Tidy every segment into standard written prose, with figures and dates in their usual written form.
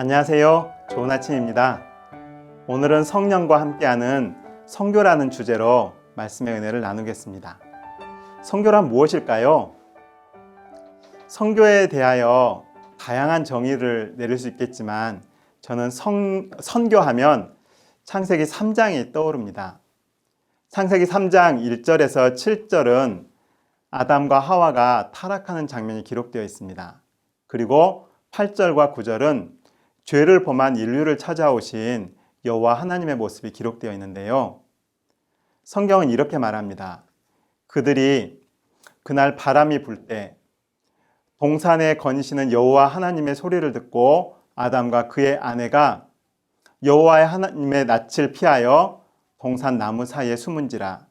안녕하세요. 좋은 아침입니다. 오늘은 성령과 함께하는 선교라는 주제로 말씀의 은혜를 나누겠습니다. 선교란 무엇일까요? 선교에 대하여 다양한 정의를 내릴 수 있겠지만 저는 선교하면 창세기 3장이 떠오릅니다. 창세기 3장 1절에서 7절은 아담과 하와가 타락하는 장면이 기록되어 있습니다. 그리고 8절과 9절은 죄를 범한 인류를 찾아오신 여호와 하나님의 모습이 기록되어 있는데요. 성경은 이렇게 말합니다. 그들이 그날 바람이 불 때 동산에 거니시는 여호와 하나님의 소리를 듣고 아담과 그의 아내가 여호와 하나님의 낯을 피하여 동산 나무 사이에 숨은지라.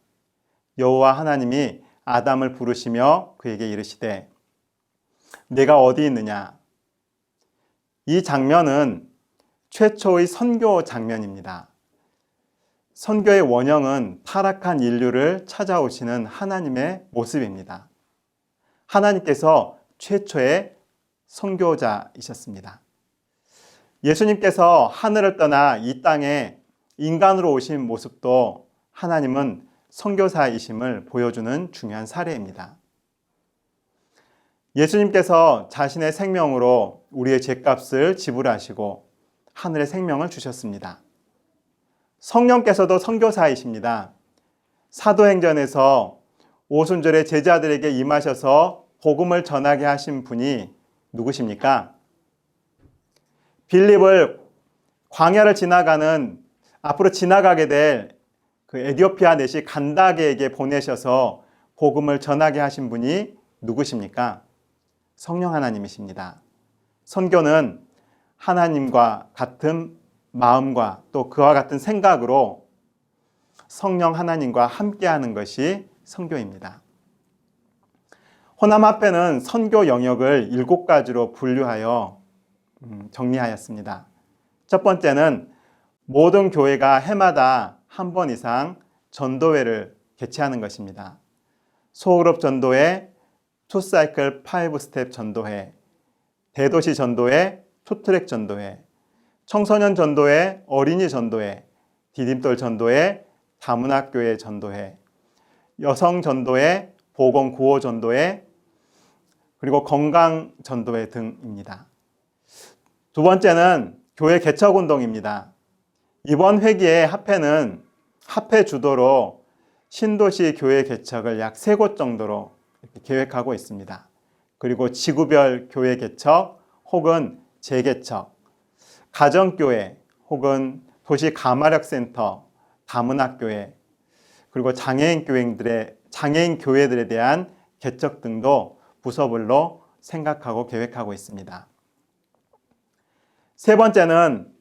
여호와 하나님이 아담을 부르시며 그에게 이르시되 내가 어디 있느냐. 이 장면은 최초의 선교 장면입니다. 선교의 원형은 타락한 인류를 찾아오시는 하나님의 모습입니다. 하나님께서 최초의 선교자이셨습니다. 예수님께서 하늘을 떠나 이 땅에 인간으로 오신 모습도 하나님은 선교사이심을 보여주는 중요한 사례입니다. 예수님께서 자신의 생명으로 우리의 죄값을 지불하시고 하늘의 생명을 주셨습니다. 성령께서도 선교사이십니다. 사도행전에서 오순절에 제자들에게 임하셔서 복음을 전하게 하신 분이 누구십니까? 빌립을 광야를 지나가는 앞으로 지나가게 될 그 에디오피아 내시 간다게에게 보내셔서 복음을 전하게 하신 분이 누구십니까? 성령 하나님이십니다. 선교는 하나님과 같은 마음과 또 그와 같은 생각으로 성령 하나님과 함께하는 것이 선교입니다. 호남합회는 선교 영역을 7가지로 분류하여 정리하였습니다. 첫 번째는 모든 교회가 해마다 한 번 이상 전도회를 개최하는 것입니다. 소그룹 전도회, 투사이클 5스텝 전도회, 대도시 전도회, 투트랙 전도회, 청소년 전도회, 어린이 전도회, 디딤돌 전도회, 다문화교회 전도회, 여성 전도회, 보건 구호 전도회, 그리고 건강 전도회 등입니다. 두 번째는 교회 개척 운동입니다. 이번 회기의 합회는 합회 주도로 신도시 교회 개척을 약 3곳 정도로 계획하고 있습니다. 그리고 지구별 교회 개척 혹은 재개척, 가정교회 혹은 도시 가마력센터, 다문화교회, 그리고 장애인 교회들에 대한 개척 등도 부서별로 생각하고 계획하고 있습니다. 세 번째는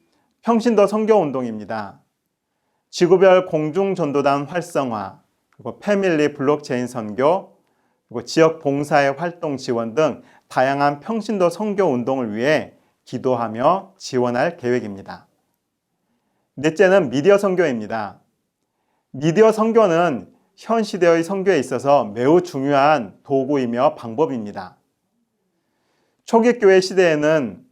평신도 선교운동입니다. 지구별 공중전도단 활성화, 그리고 패밀리 블록체인 선교, 그리고 지역 봉사의 활동 지원 등 다양한 평신도 선교운동을 위해 기도하며 지원할 계획입니다. 넷째는 미디어 선교입니다. 미디어 선교는 현 시대의 선교에 있어서 매우 중요한 도구이며 방법입니다. 초기 교회 시대에는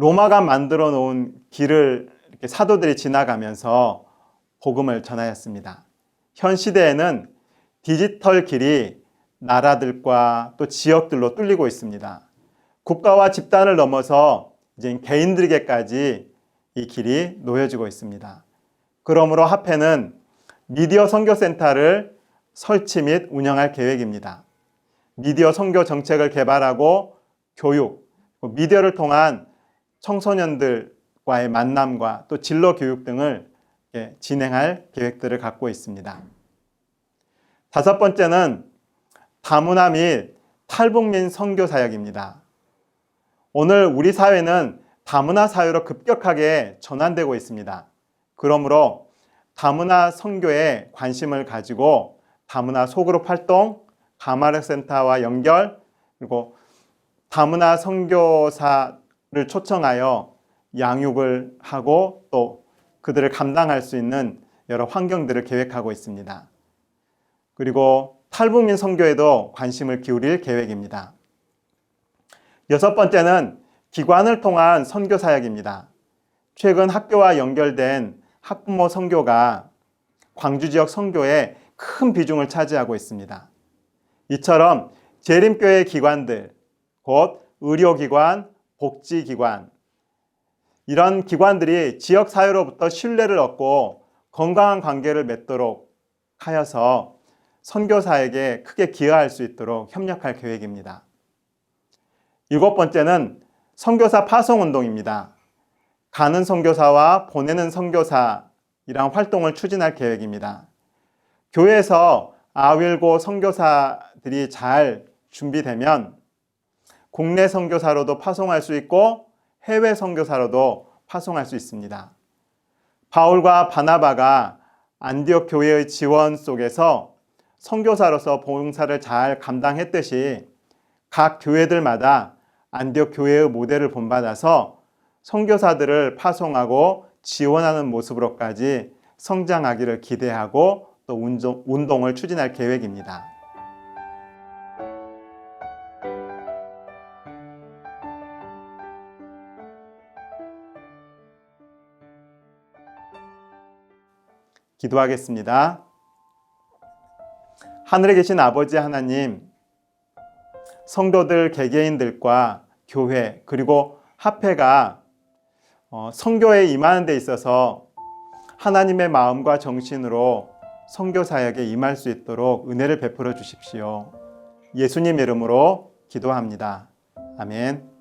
로마가 만들어 놓은 길을 이렇게 사도들이 지나가면서 복음을 전하였습니다. 현 시대에는 디지털 길이 나라들과 또 지역들로 뚫리고 있습니다. 국가와 집단을 넘어서 이제 개인들에게까지 이 길이 놓여지고 있습니다. 그러므로 합회는 미디어 선교센터를 설치 및 운영할 계획입니다. 미디어 선교 정책을 개발하고 교육, 미디어를 통한 청소년들과의 만남과 또 진로 교육 등을 진행할 계획들을 갖고 있습니다. 다섯 번째는 다문화 및 탈북민 선교 사역입니다. 오늘 우리 사회는 다문화 사회로 급격하게 전환되고 있습니다. 그러므로 다문화 선교에 관심을 가지고 다문화 소그룹 활동, 가마력센터와 연결, 그리고 다문화 선교사를 초청하여 양육을 하고 또 그들을 감당할 수 있는 여러 환경들을 계획하고 있습니다. 그리고 탈북민 선교에도 관심을 기울일 계획입니다. 여섯 번째는 기관을 통한 선교 사역입니다. 최근 학교와 연결된 학부모 선교가 광주 지역 선교에 큰 비중을 차지하고 있습니다. 이처럼 재림교회 기관들, 곧 의료기관, 복지기관, 이런 기관들이 지역 사회로부터 신뢰를 얻고 건강한 관계를 맺도록 하여서 선교 사역에 크게 기여할 수 있도록 협력할 계획입니다. 7번째는 선교사 파송 운동입니다. 가는 선교사와 보내는 선교사이란 활동을 추진할 계획입니다. 교회에서 아윌고 선교사들이 잘 준비되면 국내 선교사로도 파송할 수 있고 해외 선교사로도 파송할 수 있습니다. 바울과 바나바가 안디옥 교회의 지원 속에서 선교사로서 봉사를 잘 감당했듯이 각 교회들마다 안디옥 교회의 모델을 본받아서 선교사들을 파송하고 지원하는 모습으로까지 성장하기를 기대하고 또 운동을 추진할 계획입니다. 기도하겠습니다. 하늘에 계신 아버지 하나님, 성도들 개개인들과 교회 그리고 합회가 선교에 임하는 데 있어서 하나님의 마음과 정신으로 선교 사역에 임할 수 있도록 은혜를 베풀어 주십시오. 예수님 이름으로 기도합니다. 아멘.